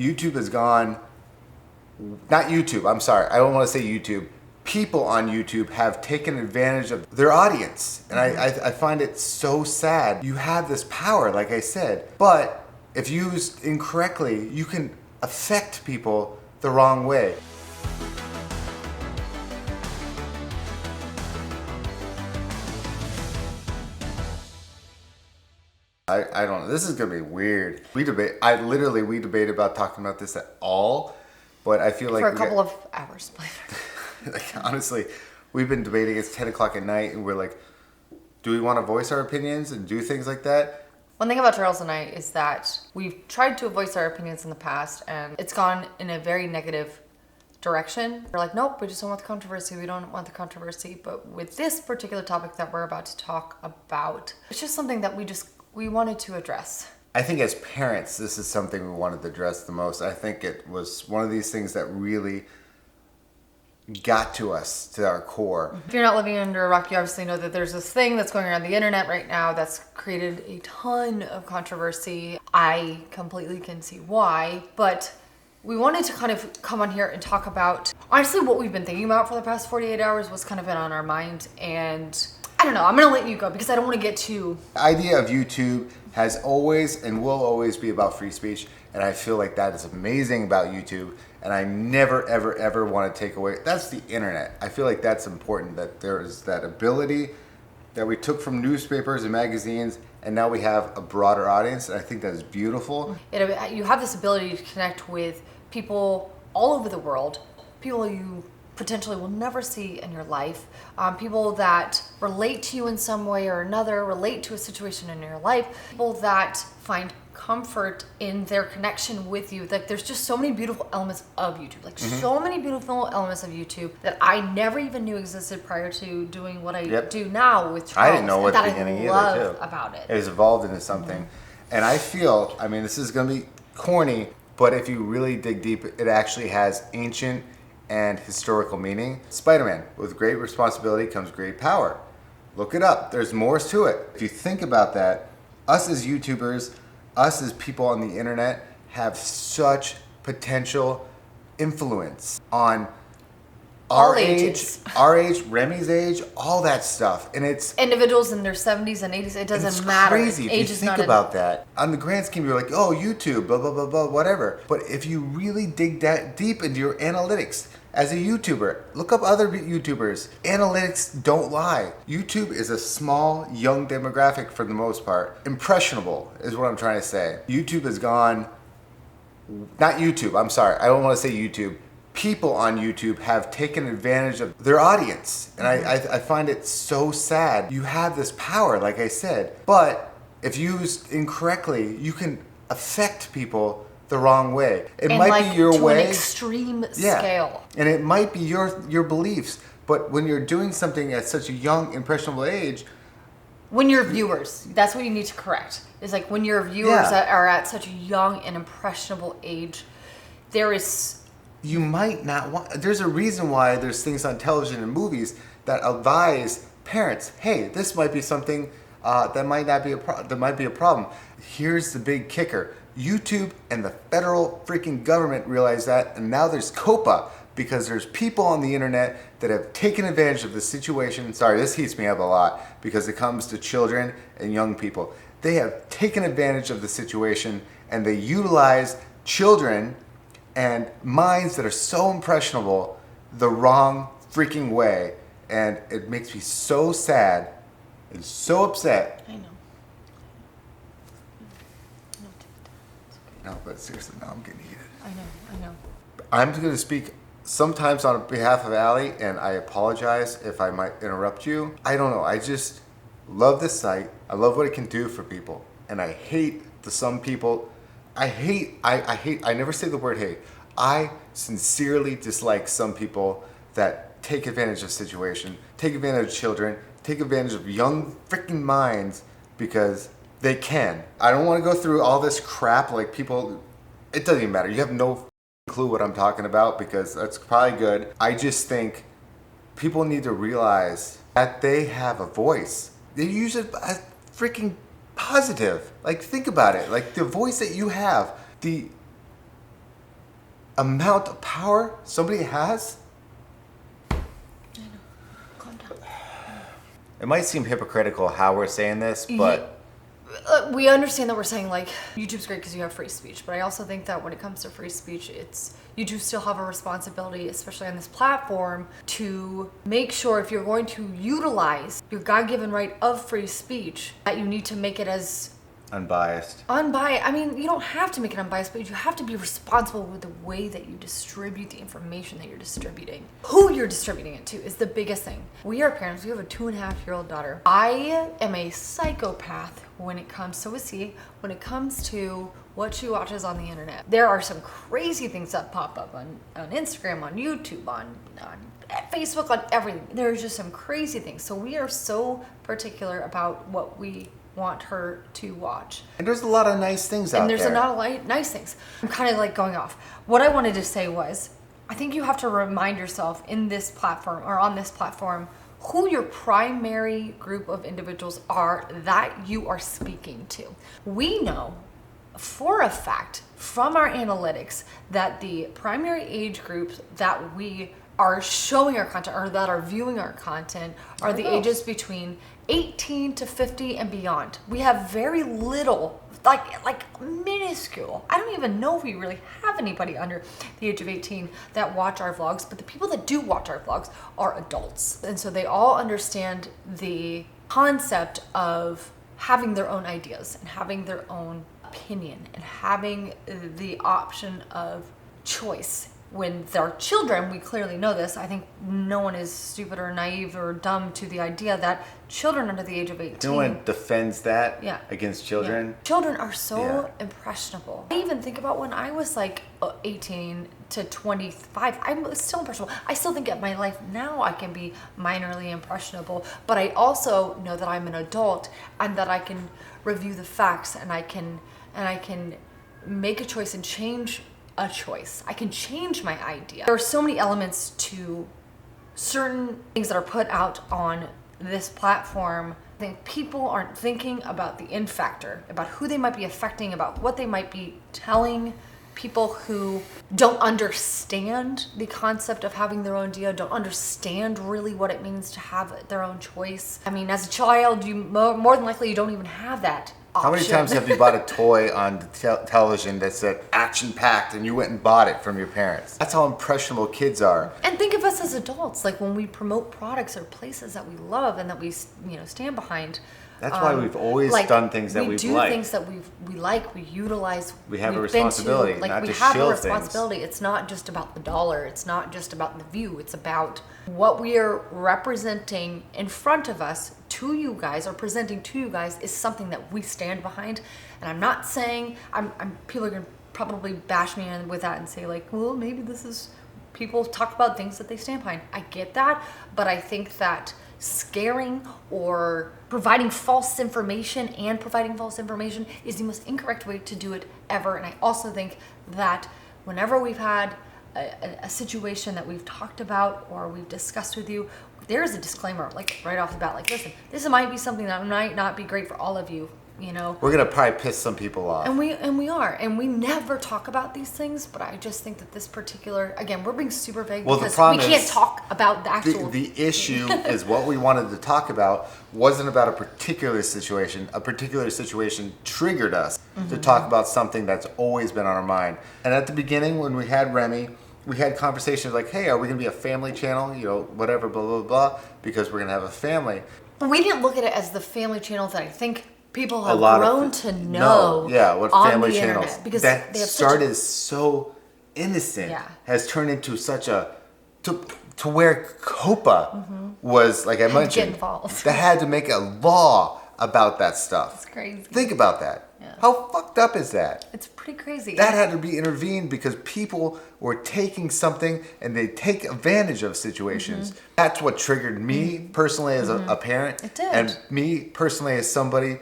YouTube has gone, not YouTube, I'm sorry, I don't want to say YouTube. People on YouTube have taken advantage of their audience. And I find it so sad. You have this power, like I said, but if used incorrectly, you can affect people the wrong way. I don't know. This is gonna be weird. We debate about talking about this at all, but I feel like for a couple of hours. Like honestly, we've been debating. It's 10 o'clock at night, and we're like, do we want to voice our opinions and do things like that? One thing about Charles and I is that we've tried to voice our opinions in the past, and it's gone in a very negative direction. We're like, nope, we just don't want the controversy. We don't want the controversy. But with this particular topic that we're about to talk about, it's just something that we wanted to address. I think as parents, this is something we wanted to address the most. I think it was one of these things that really got to us, to our core. If you're not living under a rock, you obviously know that there's this thing that's going around the internet right now that's created a ton of controversy. I completely can see why, but we wanted to kind of come on here and talk about, honestly, what we've been thinking about for the past 48 hours, what's kind of been on our mind, and I don't know, I'm gonna let you go because I don't want to get too... The idea of YouTube has always and will always be about free speech, and I feel like that is amazing about YouTube, and I never, ever, ever want to take away... That's the internet. I feel like that's important, that there is that ability that we took from newspapers and magazines, and now we have a broader audience, and I think that is beautiful. You have this ability to connect with people all over the world, people you potentially will never see in your life, people that relate to you in some way or another, relate to a situation in your life, people that find comfort in their connection with you. Like, there's just so many beautiful elements of YouTube, so many beautiful elements of YouTube that I never even knew existed prior to doing what I do now with Charles. I didn't know at the beginning either, too. About it. It has evolved into something. And I feel, I mean, this is going to be corny, but if you really dig deep, it actually has ancient and historical meaning. Spider-Man, with great responsibility comes great power. Look it up. There's more to it. If you think about that, us as YouTubers, us as people on the internet have such potential influence on our age, Remy's age, all that stuff. And it's individuals in their 70s and 80s, it doesn't matter. It's crazy if you think about that. On the grand scheme, you're like, oh, YouTube, blah, blah, blah, blah, whatever. But if you really dig that deep into your analytics, as a YouTuber, look up other YouTubers. Analytics don't lie. YouTube is a small, young demographic for the most part. Impressionable is what I'm trying to say. YouTube has gone, not YouTube, I'm sorry, I don't want to say YouTube. People on YouTube have taken advantage of their audience. And I find it so sad. You have this power, like I said, but if used incorrectly, you can affect people the wrong way. It might be your way. To an extreme scale. And it might be your beliefs, but when you're doing something at such a young, impressionable age... When your viewers, that's what you need to correct. It's like when your viewers are at such a young and impressionable age, there is... You might not want... There's a reason why there's things on television and movies that advise parents, hey, this might be something that might be a problem. Here's the big kicker. YouTube and the federal freaking government realize that, and now there's COPA because there's people on the internet that have taken advantage of the situation. Sorry, this heats me up a lot because it comes to children and young people. They have taken advantage of the situation and they utilize children and minds that are so impressionable the wrong freaking way, and it makes me so sad and so upset. I know. No, but seriously, now I'm getting heated. I know. I'm going to speak sometimes on behalf of Allie, and I apologize if I might interrupt you. I don't know. I just love this site. I love what it can do for people. And I hate some people. I never say the word hate. I sincerely dislike some people that take advantage of the situation, take advantage of children, take advantage of young freaking minds because they can. I don't want to go through all this crap like people, it doesn't even matter. You have no clue what I'm talking about because that's probably good. I just think people need to realize that they have a voice. They use it as freaking positive. Like, think about it. Like, the voice that you have, amount of power somebody has. I know. Calm down. It might seem hypocritical how we're saying this, but we understand that we're saying like YouTube's great because you have free speech, but I also think that when it comes to free speech, you do still have a responsibility, especially on this platform, to make sure if you're going to utilize your God-given right of free speech, that you need to make it as unbiased. I mean, you don't have to make it unbiased, but you have to be responsible with the way that you distribute the information that you're distributing. Who you're distributing it to is the biggest thing. We are parents. We have a 2.5-year-old daughter. I am a psychopath when it comes, so is he, when it comes to what she watches on the internet. There are some crazy things that pop up on Instagram, on YouTube, on Facebook, on everything. There's just some crazy things. So we are so particular about what we want her to watch. And there's a lot of nice things out there. And there's a lot of nice things. I'm kind of like going off. What I wanted to say was, I think you have to remind yourself in this platform or on this platform who your primary group of individuals are that you are speaking to. We know for a fact from our analytics that the primary age groups that we are showing our content or that are viewing our content are the ages between 18 to 50 and beyond. We have very little, like minuscule. I don't even know if we really have anybody under the age of 18 that watch our vlogs, but the people that do watch our vlogs are adults. And so they all understand the concept of having their own ideas and having their own opinion and having the option of choice. When they're children, we clearly know this. I think no one is stupid or naive or dumb to the idea that children under the age of 18... No one defends that against children. Yeah. Children are so impressionable. I even think about when I was like 18 to 25. I'm still impressionable. I still think at my life now I can be minorly impressionable, but I also know that I'm an adult and that I can review the facts and I can make a choice and change a choice. I can change my idea. There are so many elements to certain things that are put out on this platform. I think people aren't thinking about the in factor, about who they might be affecting, about what they might be telling people who don't understand the concept of having their own idea, don't understand really what it means to have their own choice. I mean, as a child, you more than likely you don't even have that option. How many times have you bought a toy on television that said action-packed and you went and bought it from your parents? That's how impressionable kids are. And think of us as adults, like when we promote products or places that we love and that we stand behind. That's why we've always done things that we've liked. We do things that we like, we utilize. We have a responsibility, not to shill things. We have a responsibility. It's not just about the dollar. It's not just about the view. It's about what we are representing in front of us to you guys or presenting to you guys is something that we stand behind. And I'm not saying, people are going to probably bash me with that and say like, well, maybe this is, people talk about things that they stand behind. I get that, but I think that scaring or providing false information is the most incorrect way to do it ever. And I also think that whenever we've had a situation that we've talked about or we've discussed with you, there's a disclaimer like right off the bat, like, listen, this might be something that might not be great for all of you. You know, we're gonna probably piss some people off, and we never talk about these things. But I just think that this particular, again, we're being super vague because we can't talk about the actual. The issue is what we wanted to talk about wasn't about a particular situation. A particular situation triggered us to talk about something that's always been on our mind. And at the beginning, when we had Remy, we had conversations like, "Hey, are we gonna be a family channel? You know, whatever, blah blah blah, because we're gonna have a family." But we didn't look at it as the family channel that I think people have grown to know. What family channels because that started so innocent has turned into such a to where COPA was, like I mentioned, they had to make a law about that stuff. It's crazy. Think about that. Yeah. How fucked up is that? It's pretty crazy. That had to be intervened because people were taking something and they take advantage of situations. That's what triggered me personally as a parent. It did. And me personally as somebody.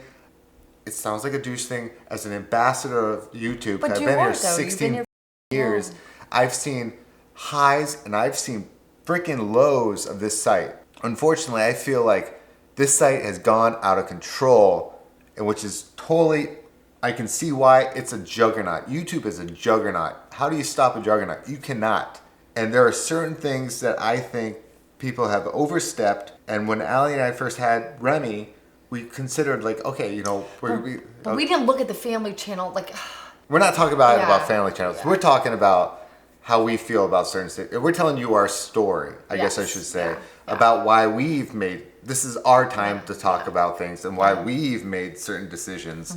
It sounds like a douche thing, as an ambassador of YouTube. But I've been here 16 years. I've seen highs and I've seen freaking lows of this site. Unfortunately, I feel like this site has gone out of control, and which is totally, I can see why it's a juggernaut. YouTube is a juggernaut. how do you stop a juggernaut? You cannot. And there are certain things that I think people have overstepped. And when Allie and I first had Remy, we considered like, okay, you know, but we didn't look at the family channel like. We're not talking about Yeah. family channels. Yeah. We're talking about how we feel about certain things. We're telling you our story, I guess I Yes. should say, Yeah. about why we've made, this is our time to talk about things and why we've made certain decisions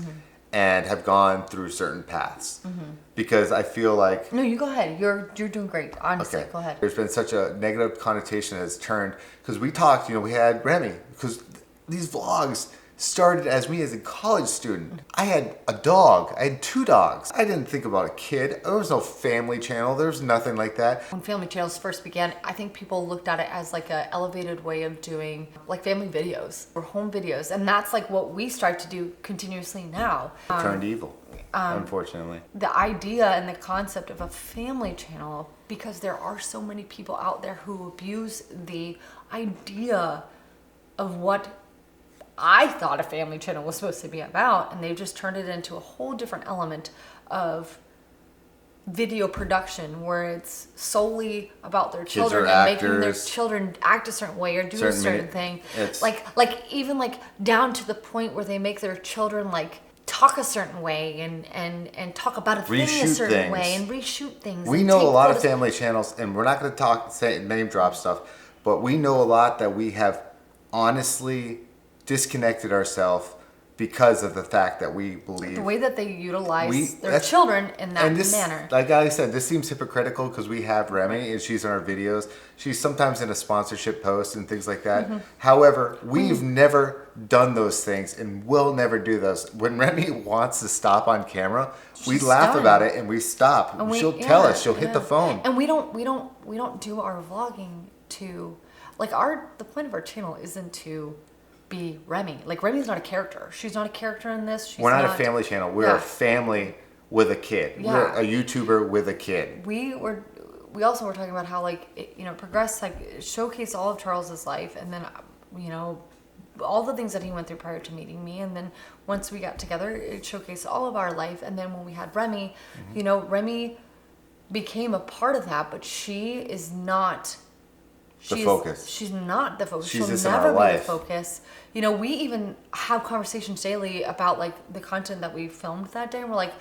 and have gone through certain paths. Because I feel like, No, you go ahead. You're doing great. Honestly, go ahead. there's been such a negative connotation that has turned, because we talked, you know, we had Remy, because these vlogs started as me as a college student. I had a dog. I had 2 dogs. I didn't think about a kid. There was no family channel. There was nothing like that. When family channels first began, I think people looked at it as like an elevated way of doing like family videos or home videos. And that's like what we strive to do continuously now. Turned evil, unfortunately. The idea and the concept of a family channel, because there are so many people out there who abuse the idea of what I thought a family channel was supposed to be about, and they've just turned it into a whole different element of video production where it's solely about their children and making their children act a certain way or do a certain thing. Like even like down to the point where they make their children like talk a certain way and talk about a thing a certain way and reshoot things. We know a lot of family channels, and we're not going to say name drop stuff, but we know a lot that we have honestly disconnected ourselves because of the fact that we believe the way that they utilize their children in that manner. Like I said, this seems hypocritical because we have Remy and she's in our videos. She's sometimes in a sponsorship post and things like that. However, we've never done those things and will never do those. When Remy wants to stop on camera, we laugh about it and we stop. And she'll tell us. She'll hit the phone. And we don't do our vlogging to like the point of our channel isn't to be Remy. Like Remy's not a character. She's not a character in this. We're not a family channel. We're a family with a kid. Yeah. We're a YouTuber with a kid. We also were talking about how like it progressed, like showcase all of Charles's life, and then all the things that he went through prior to meeting me, and then once we got together, it showcased all of our life. And then when we had Remy, Remy became a part of that, but she is not the focus. She's not the focus. She's She'll never be the focus. We even have conversations daily about like the content that we filmed that day, and we're like,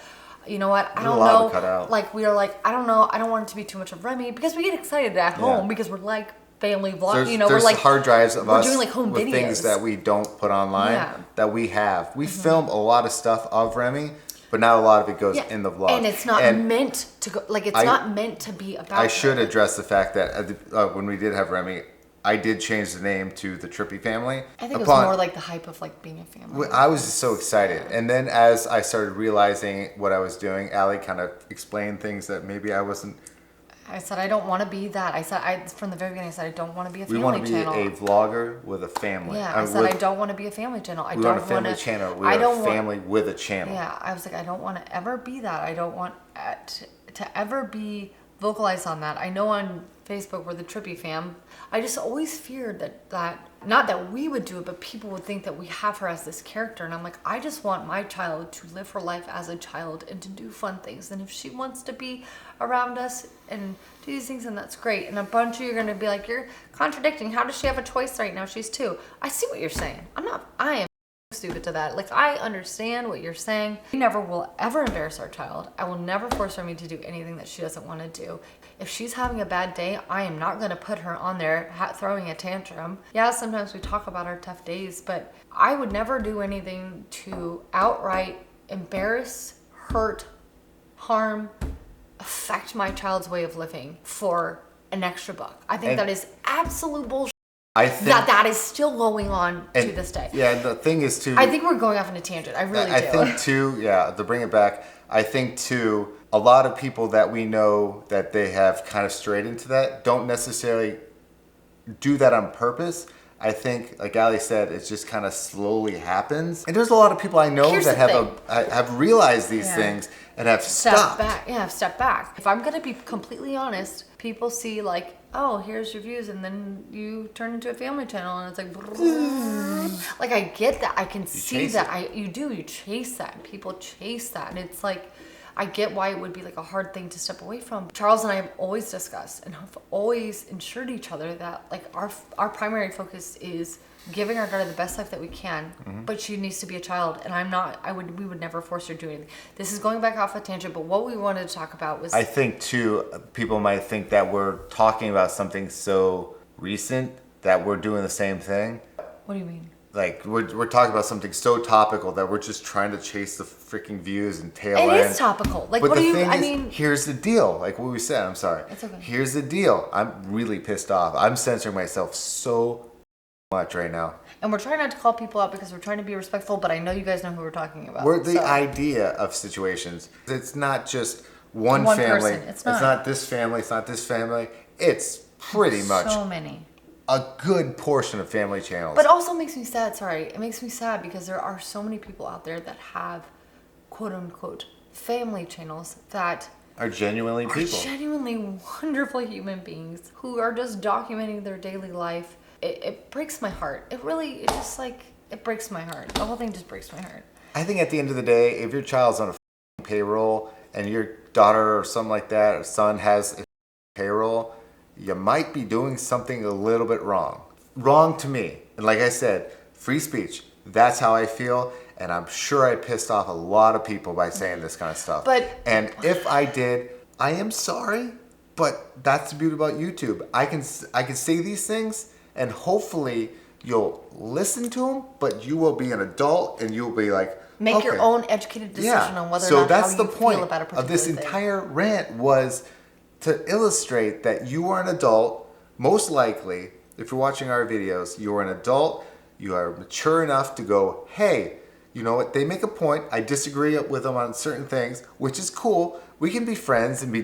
you know what? I don't know. Cut out. Like we are like, I don't know. I don't want it to be too much of Remy because we get excited at home because we're like family vlog. There's we're like hard drives of us doing like home with videos. Things that we don't put online that we have. We film a lot of stuff of Remy, but not a lot of it goes in the vlog. And it's not meant to go. Like it's not meant to be about. I should address the fact that when we did have Remy, I did change the name to the Trippy family. I think it was more like the hype of like being a family. I was just so excited. And then as I started realizing what I was doing, Allie kind of explained things that maybe I wasn't. I said, I don't want to be that. I said, from the very beginning, I said, I don't want to be a family channel. We want to be channel. a vlogger with a family. Yeah, I said, I don't want to be a family channel. We want a family channel. We are a family with a channel. Yeah, I was like, I don't want to ever be that. I don't want to ever be vocalized on that. I know on Facebook we're the Trippy fam. I just always feared that not that we would do it, but people would think that we have her as this character. And I'm like, I just want my child to live her life as a child and to do fun things. And if she wants to be around us and do these things, then that's great. And a bunch of you are going to be like, you're contradicting. How does she have a choice right now? She's 2. I see what you're saying. I am stupid to that. Like, I understand what you're saying. We never will ever embarrass our child. I will never force Remy to do anything that she doesn't want to do. If she's having a bad day, I am not going to put her on there throwing a tantrum. Yeah, sometimes we talk about our tough days, but I would never do anything to outright embarrass, hurt, harm, affect my child's way of living for an extra buck. I think that is absolute bullshit. I think that is still going on to this day. Yeah, the thing is too. I think we're going off on a tangent. I really do. I think too. Yeah, to bring it back, I think too. A lot of people that we know that they have kind of strayed into that don't necessarily do that on purpose. I think, like Ali said, it just kind of slowly happens. And there's a lot of people I know that have realized these things and have stopped. Step back. If I'm gonna be completely honest, people see like, oh, here's your views, and then you turn into a family channel, and it's like, like I get that, I can see that. You chase that, and people chase that, and it's like, I get why it would be like a hard thing to step away from. Charles and I have always discussed and have always assured each other that like our primary focus is giving our daughter the best life that we can, but she needs to be a child, and we would never force her to do anything. This is going back off a tangent, but what we wanted to talk about was, I think too, people might think that we're talking about something so recent that we're doing the same thing. what do you mean? Like we're talking about something so topical that we're just trying to chase the freaking views and tail end. It is topical. Like, But what the do you, thing I is, mean, here's the deal. Like what we said, I'm sorry. It's okay. Here's the deal. I'm really pissed off. I'm censoring myself so much right now. and we're trying not to call people out because we're trying to be respectful, but I know you guys know who we're talking about. We're the so. idea of situations. It's not just one One family. person. It's It's not. not this family. It's not this family. It's pretty much So many. a good portion of family channels. But it also makes me sad, it makes me sad because there are so many people out there that have quote unquote family channels that are genuinely are people. genuinely wonderful human beings who are just documenting their daily life. It breaks my heart. It breaks my heart. The whole thing just breaks my heart. I think at the end of the day, if your child's on a payroll and your daughter or something like that, or son has a payroll, you might be doing something a little bit wrong. Wrong to me. And like I said, free speech. That's how I feel. And I'm sure I pissed off a lot of people by saying this kind of stuff. And if I did, I am sorry. But that's the beauty about YouTube. I can say these things and hopefully you'll listen to them, but you will be an adult and you'll be like, Make your okay. own educated decision on whether or So not that's how the you point feel about a particular of this thing. entire rant was to illustrate that you are an adult. Most likely, if you're watching our videos, you are an adult. You are mature enough to go, hey, you know what? They make a point. I disagree with them on certain things, which is cool. We can be friends and we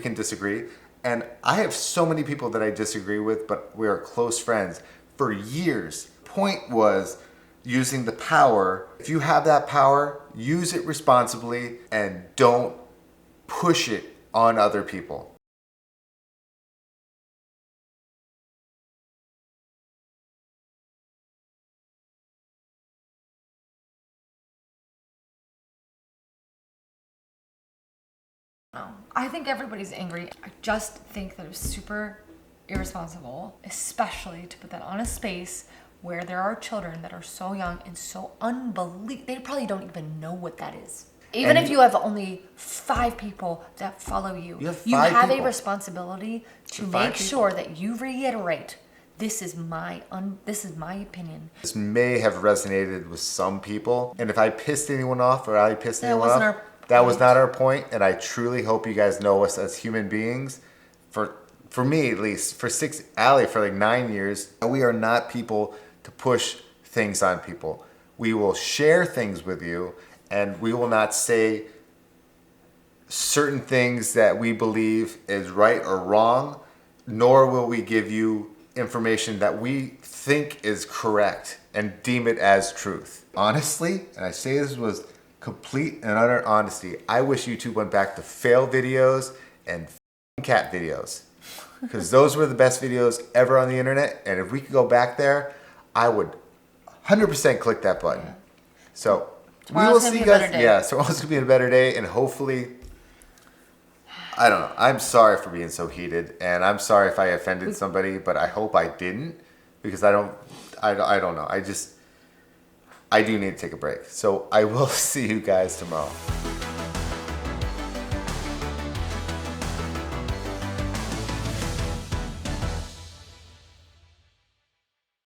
can disagree. And I have so many people that I disagree with, but we are close friends for years. Point was using the power. If you have that power, use it responsibly and don't push it on other people. No. I think everybody's angry. I just think that it was super irresponsible, especially to put that on a space where there are children that are so young and so unbelievable. They probably don't even know what that is. Even And if you have only 5 people that follow you, You have you 5 have people. a responsibility to 5 make people. sure that you reiterate, this is my opinion. This may have resonated with some people. And if I pissed anyone off or I pissed That anyone wasn't off, our that was point. not our point. And I truly hope you guys know us as human beings. For me, at least, Allie, for like 9 years, we are not people to push things on people. We will share things with you and we will not say certain things that we believe is right or wrong, nor will we give you information that we think is correct and deem it as truth. Honestly, and I say this was complete and utter honesty, I wish YouTube went back to fail videos and cat videos. Because those were the best videos ever on the internet. And if we could go back there, I would 100% click that button. Yeah. So Tomorrow's we will gonna see be you a guys. better day. Yeah, tomorrow's gonna be a better day, and hopefully, I don't know. I'm sorry for being so heated, and I'm sorry if I offended somebody, but I hope I didn't, because I don't know. I do need to take a break. So I will see you guys tomorrow.